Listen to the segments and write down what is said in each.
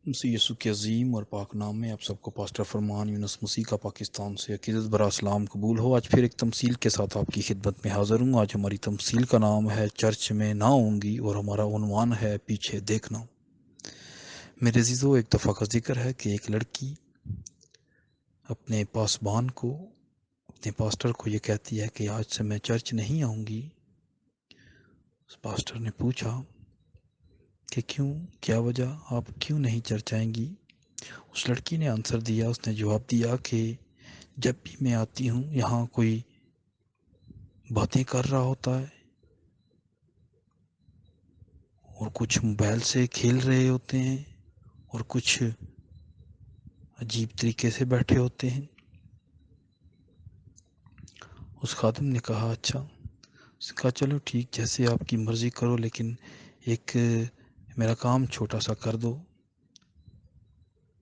مسیح یسوع کے عظیم اور پاک نام میں آپ سب کو پاسٹر فرمان یونس مسیح کا پاکستان سے عقیدت برا سلام قبول ہو۔ آج پھر ایک تمثیل کے ساتھ آپ کی خدمت میں حاضر ہوں۔ آج ہماری تمثیل کا نام ہے چرچ میں نہ ہوں گی اور ہمارا عنوان ہے پیچھے دیکھنا۔ میرے عزیزو، ایک دفعہ کا ذکر ہے کہ ایک لڑکی اپنے پاسبان کو، اپنے پاسٹر کو یہ کہتی ہے کہ آج سے میں چرچ نہیں آؤں گی۔ اس پاسٹر نے پوچھا کہ کیوں، کیا وجہ، آپ کیوں نہیں چرچ آئیں گی؟ اس لڑکی نے آنسر دیا، اس نے جواب دیا کہ جب بھی میں آتی ہوں یہاں کوئی باتیں کر رہا ہوتا ہے اور کچھ موبائل سے کھیل رہے ہوتے ہیں اور کچھ عجیب طریقے سے بیٹھے ہوتے ہیں۔ اس خادم نے کہا اچھا، اس نے کہا چلو ٹھیک، جیسے آپ کی مرضی کرو، لیکن ایک میرا کام چھوٹا سا کر دو۔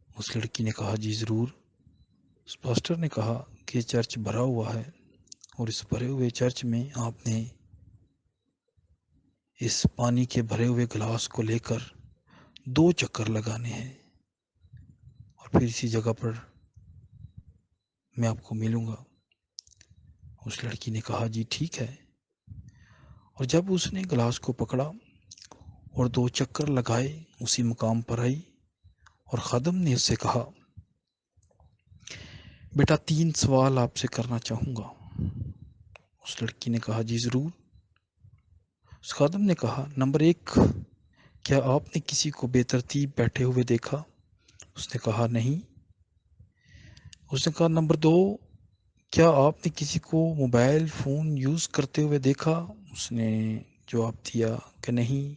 اس لڑکی نے کہا جی ضرور۔ اس پاسٹر نے کہا کہ چرچ بھرا ہوا ہے اور اس بھرے ہوئے چرچ میں آپ نے اس پانی کے بھرے ہوئے گلاس کو لے کر 2 چکر لگانے ہیں اور پھر اسی جگہ پر میں آپ کو ملوں گا۔ اس لڑکی نے کہا جی ٹھیک ہے، اور جب اس نے گلاس کو پکڑا اور 2 چکر لگائے، اسی مقام پر آئی اور خادم نے اس سے کہا بیٹا 3 سوال آپ سے کرنا چاہوں گا۔ اس لڑکی نے کہا جی ضرور۔ اس خادم نے کہا نمبر 1، کیا آپ نے کسی کو بے ترتیب بیٹھے ہوئے دیکھا؟ اس نے کہا نہیں۔ اس نے کہا نمبر 2، کیا آپ نے کسی کو موبائل فون یوز کرتے ہوئے دیکھا؟ اس نے جواب دیا کہ نہیں۔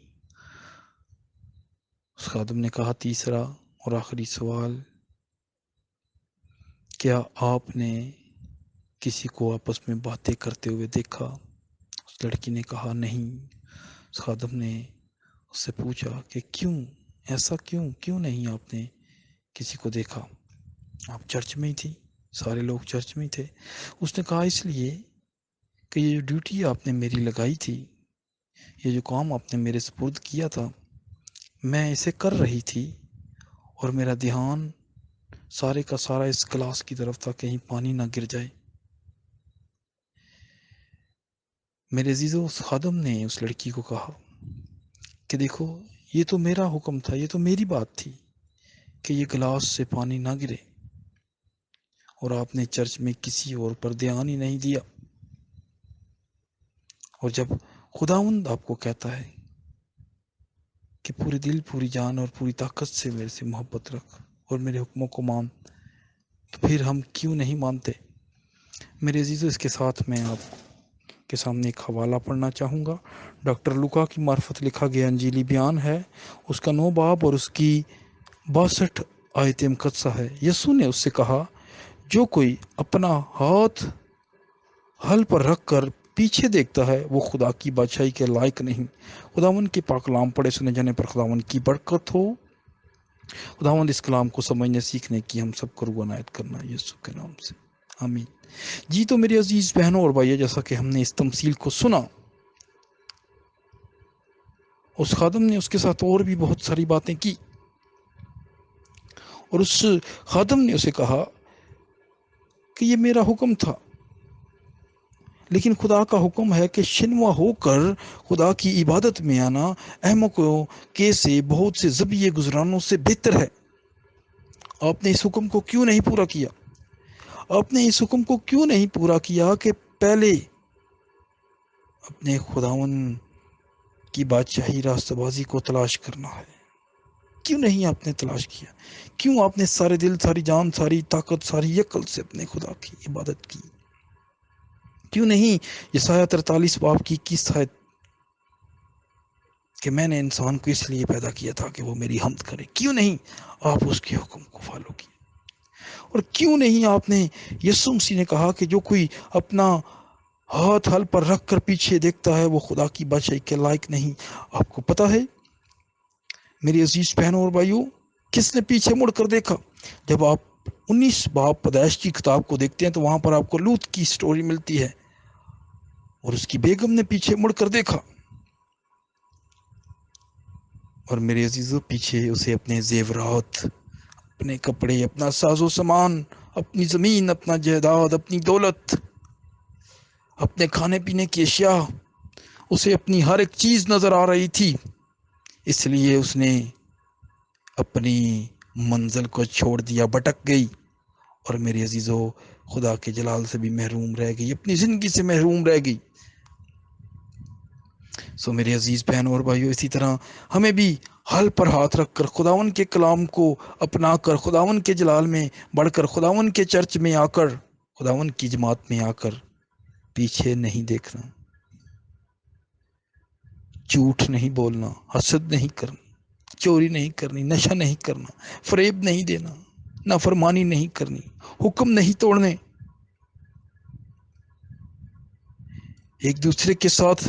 اس خادم نے کہا تیسرا اور آخری سوال، کیا آپ نے کسی کو آپس میں باتیں کرتے ہوئے دیکھا؟ اس لڑکی نے کہا نہیں۔ اس خادم نے اس سے پوچھا کہ کیوں، ایسا کیوں نہیں آپ نے کسی کو دیکھا؟ آپ چرچ میں ہی تھی، سارے لوگ چرچ میں ہی تھے۔ اس نے کہا اس لیے کہ یہ جو ڈیوٹی آپ نے میری لگائی تھی، یہ جو کام آپ نے میرے سپرد کیا تھا، میں اسے کر رہی تھی اور میرا دھیان سارے کا سارا اس گلاس کی طرف تھا، کہیں پانی نہ گر جائے۔ میرے عزیزو، اس خادم نے اس لڑکی کو کہا کہ دیکھو یہ تو میرا حکم تھا، یہ تو میری بات تھی کہ یہ گلاس سے پانی نہ گرے، اور آپ نے چرچ میں کسی اور پر دھیان ہی نہیں دیا۔ اور جب خداوند آپ کو کہتا ہے کہ پورے دل، پوری جان اور پوری طاقت سے میرے سے محبت رکھ اور میرے حکموں کو مان، تو پھر ہم کیوں نہیں مانتے؟ میرے عزیزو، اس کے ساتھ میں آپ کے سامنے ایک حوالہ پڑھنا چاہوں گا۔ ڈاکٹر لوکا کی معرفت لکھا گیا انجیلی بیان ہے، اس کا 9 باب اور اس کی 62 آیت مقدسہ ہے۔ یسوع نے اس سے کہا جو کوئی اپنا ہاتھ حل پر رکھ کر پیچھے دیکھتا ہے وہ خدا کی بادشاہی کے لائق نہیں۔ خداوند کے پاک کلام پڑھے سنے جانے پر خداوند کی برکت ہو۔ خداوند اس کلام کو سمجھنے سیکھنے کی ہم سب کو روح عنایت کرنا یسوع کے نام سے، آمین۔ جی تو میرے عزیز بہنوں اور بھائیوں، جیسا کہ ہم نے اس تمثیل کو سنا، اس خادم نے اس کے ساتھ اور بھی بہت ساری باتیں کی، اور اس خادم نے اسے کہا کہ یہ میرا حکم تھا، لیکن خدا کا حکم ہے کہ شنوا ہو کر خدا کی عبادت میں آنا احمقوں کے سے بہت سے ذبیحے گزرانوں سے بہتر ہے۔ آپ نے اس حکم کو کیوں نہیں پورا کیا؟ آپ نے اس حکم کو کیوں نہیں پورا کیا کہ پہلے اپنے خداوند کی بادشاہی راستہ بازی کو تلاش کرنا ہے؟ کیوں نہیں آپ نے تلاش کیا؟ کیوں آپ نے سارے دل، ساری جان، ساری طاقت، ساری عقل سے اپنے خدا کی عبادت کی؟ کیوں نہیں یسایہ 43 باب کی 21 آیت کہ میں نے انسان کو اس لیے پیدا کیا تھا کہ وہ میری حمد کرے؟ کیوں نہیں آپ اس کے حکم کو فالو کیے؟ اور کیوں نہیں آپ نے، یسوع مسیح نے کہا کہ جو کوئی اپنا ہاتھ حل پر رکھ کر پیچھے دیکھتا ہے وہ خدا کی بادشاہی کے لائق نہیں۔ آپ کو پتا ہے میری عزیز بہنوں اور بھائیوں، کس نے پیچھے مڑ کر دیکھا؟ جب آپ 19 باب پیدائش کی کتاب کو دیکھتے ہیں تو وہاں پر آپ کو لوط کی سٹوری ملتی ہے، اور اس کی بیگم نے پیچھے مڑ کر دیکھا اور میرے عزیزوں پیچھے اسے اپنے زیورات، اپنے کپڑے، اپنا ساز و سامان، اپنی زمین، اپنا جائیداد، اپنی دولت، اپنے کھانے پینے کی اشیاء، اسے اپنی ہر ایک چیز نظر آ رہی تھی۔ اس لیے اس نے اپنی منزل کو چھوڑ دیا، بھٹک گئی، اور میرے عزیزو خدا کے جلال سے بھی محروم رہ گئی، اپنی زندگی سے محروم رہ گئی۔ سو میرے عزیز بہنوں اور بھائیوں، اسی طرح ہمیں بھی حل پر ہاتھ رکھ کر خداون کے کلام کو اپنا کر، خداون کے جلال میں بڑھ کر، خداون کے چرچ میں آ کر، خداون کی جماعت میں آ کر پیچھے نہیں دیکھنا، جھوٹ نہیں بولنا، حسد نہیں کرنا، چوری نہیں کرنی، نشہ نہیں کرنا، فریب نہیں دینا، نافرمانی نہیں کرنی، حکم نہیں توڑنے، ایک دوسرے کے ساتھ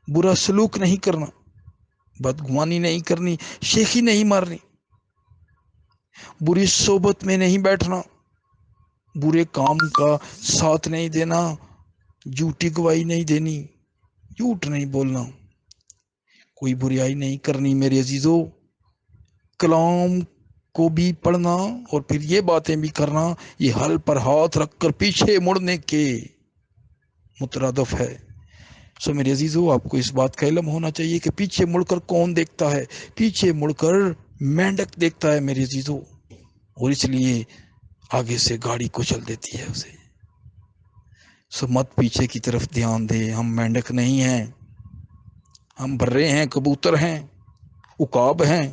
برا سلوک نہیں کرنا، بدگمانی نہیں کرنی، شیخی نہیں مارنی، بری صحبت میں نہیں بیٹھنا، برے کام کا ساتھ نہیں دینا، جھوٹی گواہی نہیں دینی، جھوٹ نہیں بولنا، کوئی بریائی نہیں کرنی۔ میرے عزیزو کلام کو بھی پڑھنا اور پھر یہ باتیں بھی کرنا، یہ حل پر ہاتھ رکھ کر پیچھے مڑنے کے مترادف ہے۔ سو میرے عزیزو آپ کو اس بات کا علم ہونا چاہیے کہ پیچھے مڑ کر کون دیکھتا ہے؟ پیچھے مڑ کر مینڈک دیکھتا ہے میرے عزیزو، اور اس لیے آگے سے گاڑی کچل دیتی ہے اسے۔ سو مت پیچھے کی طرف دھیان دے، ہم مینڈک نہیں ہیں، ہم برے ہیں، کبوتر ہیں، عقاب ہیں،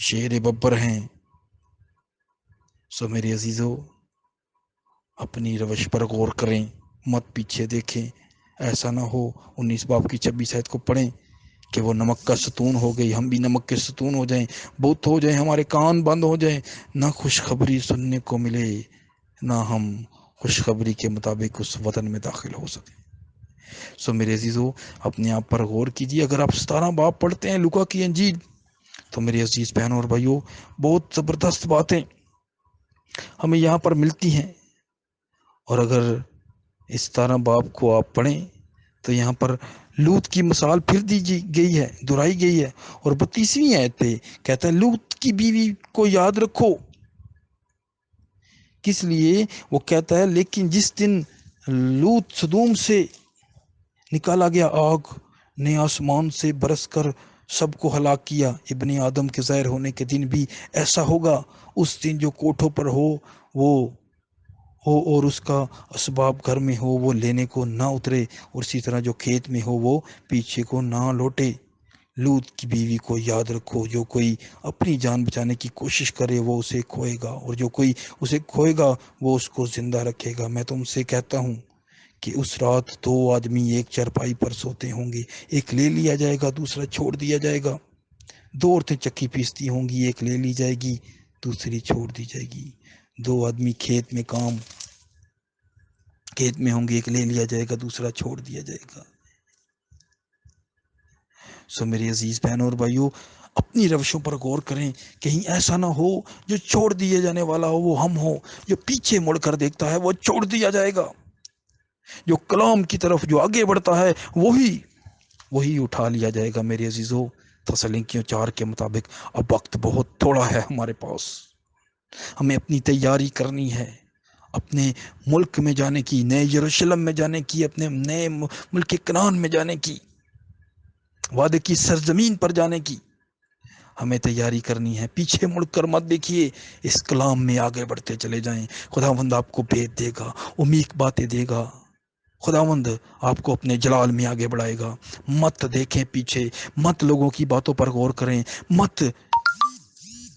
شیر ببر ہیں۔ سو میرے عزیزو اپنی روش پر غور کریں، مت پیچھے دیکھیں، ایسا نہ ہو 19 باب کی 26 آیت کو پڑھیں کہ وہ نمک کا ستون ہو گئی، ہم بھی نمک کے ستون ہو جائیں، بت ہو جائیں، ہمارے کان بند ہو جائیں، نہ خوشخبری سننے کو ملے، نہ ہم خوشخبری کے مطابق اس وطن میں داخل ہو سکیں۔ سو میرے عزیزو اپنے آپ پر غور کیجیے۔ اگر آپ 17 باب پڑھتے ہیں لوکا کی انجیل تو میرے عزیز بہنوں اور بھائیوں بہت زبردست باتیں ہمیں یہاں پر ملتی ہیں، اور اگر اس 17 باب کو آپ پڑھیں تو یہاں پر لوط کی مثال پھر دی گئی ہے، دہرائی گئی ہے، اور 32ویں آیت پہ کہتا ہے لوط کی بیوی کو یاد رکھو۔ کس لیے؟ وہ کہتا ہے لیکن جس دن لوط سدوم سے نکالا گیا، آگ نے آسمان سے برس کر سب کو ہلاک کیا، ابن آدم کے ظاہر ہونے کے دن بھی ایسا ہوگا۔ اس دن جو کوٹھوں پر ہو وہ ہو اور اس کا اسباب گھر میں ہو وہ لینے کو نہ اترے، اور اسی طرح جو کھیت میں ہو وہ پیچھے کو نہ لوٹے۔ لوط کی بیوی کو یاد رکھو، جو کوئی اپنی جان بچانے کی کوشش کرے وہ اسے کھوئے گا، اور جو کوئی اسے کھوئے گا وہ اس کو زندہ رکھے گا۔ میں تم سے کہتا ہوں کہ اس رات 2 آدمی ایک چرپائی پر سوتے ہوں گے، ایک لے لیا جائے گا، دوسرا چھوڑ دیا جائے گا۔ 2 عورتیں چکی پیستی ہوں گی، ایک لے لی جائے گی، دوسری چھوڑ دی جائے گی۔ 2 آدمی کھیت میں ہوں گے، ایک لے لیا جائے گا، دوسرا چھوڑ دیا جائے گا۔ سو میری عزیز بہنوں اور بھائیوں اپنی روشوں پر غور کریں، کہیں ایسا نہ ہو جو چھوڑ دیے جانے والا ہو وہ ہم ہو، جو پیچھے مڑ کر دیکھتا ہے وہ چھوڑ دیا جائے گا، جو کلام کی طرف جو آگے بڑھتا ہے وہی اٹھا لیا جائے گا۔ میرے عزیزو تسلنکیوں 4 کے مطابق اب وقت بہت تھوڑا ہے ہمارے پاس، ہمیں اپنی تیاری کرنی ہے، اپنے ملک میں جانے کی، نئے یروشلم میں جانے کی، اپنے نئے ملک کنعان میں جانے کی، وعدے کی سرزمین پر جانے کی ہمیں تیاری کرنی ہے۔ پیچھے مڑ کر مت دیکھیے، اس کلام میں آگے بڑھتے چلے جائیں، خداوند آپ کو بھیت دے گا، عمیق باتیں دے گا، خداوند آپ کو اپنے جلال میں آگے بڑھائے گا۔ مت دیکھیں پیچھے، مت لوگوں کی باتوں پر غور کریں، مت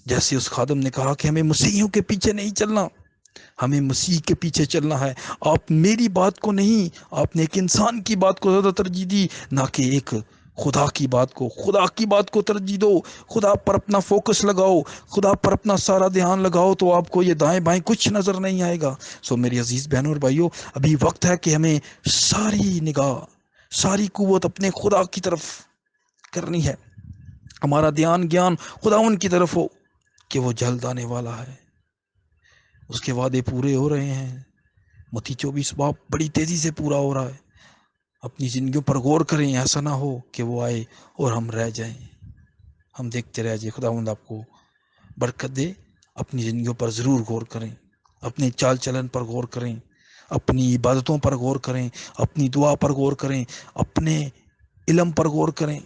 جیسے اس خادم نے کہا کہ ہمیں مسیحیوں کے پیچھے نہیں چلنا، ہمیں مسیح کے پیچھے چلنا ہے۔ آپ میری بات کو نہیں، آپ نے ایک انسان کی بات کو زیادہ ترجیح دی، نہ کہ ایک خدا کی بات کو ترجیح دو۔ خدا پر اپنا فوکس لگاؤ، خدا پر اپنا سارا دھیان لگاؤ، تو آپ کو یہ دائیں بائیں کچھ نظر نہیں آئے گا۔ سو میری عزیز بہنوں اور بھائیوں ابھی وقت ہے کہ ہمیں ساری نگاہ، ساری قوت اپنے خدا کی طرف کرنی ہے، ہمارا گیان خداون کی طرف ہو کہ وہ جلد آنے والا ہے، اس کے وعدے پورے ہو رہے ہیں۔ متی 24 باب بڑی تیزی سے پورا ہو رہا ہے، اپنی زندگیوں پر غور کریں، ایسا نہ ہو کہ وہ آئے اور ہم رہ جائیں، ہم دیکھتے رہ جائیں۔ خداوند آپ کو برکت دے۔ اپنی زندگیوں پر ضرور غور کریں، اپنے چال چلن پر غور کریں، اپنی عبادتوں پر غور کریں، اپنی دعا پر غور کریں، اپنے علم پر غور کریں،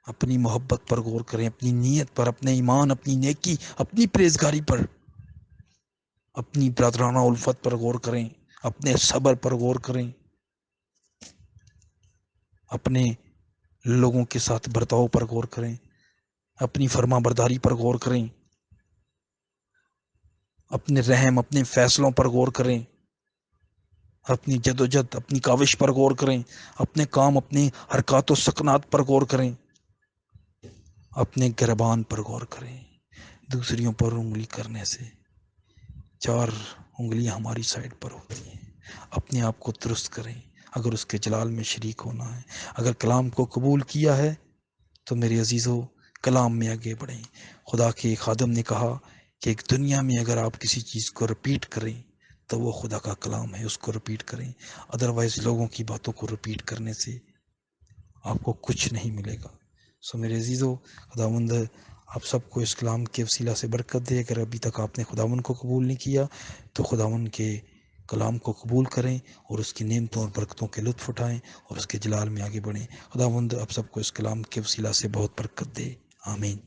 اپنی محبت پر غور کریں، اپنی نیت پر، اپنے ایمان، اپنی نیکی، اپنی پرہیزگاری پر، اپنی برادرانہ الفت پر غور کریں، اپنے صبر پر غور کریں، اپنے لوگوں کے ساتھ برتاؤ پر غور کریں، اپنی فرما برداری پر غور کریں، اپنے رحم، اپنے فیصلوں پر غور کریں، اپنی جد و جہد، اپنی کاوش پر غور کریں، اپنے کام، اپنی حرکات و سکنات پر غور کریں، اپنے گربان پر غور کریں۔ دوسریوں پر انگلی کرنے سے 4 انگلیاں ہماری سائڈ پر ہوتی ہیں۔ اپنے آپ کو درست کریں اگر اس کے جلال میں شریک ہونا ہے۔ اگر کلام کو قبول کیا ہے تو میرے عزیزو کلام میں آگے بڑھیں۔ خدا کے ایک خادم نے کہا کہ ایک دنیا میں اگر آپ کسی چیز کو رپیٹ کریں تو وہ خدا کا کلام ہے، اس کو رپیٹ کریں، ادروائز لوگوں کی باتوں کو رپیٹ کرنے سے آپ کو کچھ نہیں ملے گا۔ سو میرے عزیزو، خداوند آپ سب کو اس کلام کے وسیلہ سے برکت دے۔ اگر ابھی تک آپ نے خداوند کو قبول نہیں کیا تو خداوند کے کلام کو قبول کریں اور اس کی نعمتوں اور برکتوں کے لطف اٹھائیں اور اس کے جلال میں آگے بڑھیں۔ خداوند آپ سب کو اس کلام کے وسیلہ سے بہت برکت دے۔ آمین۔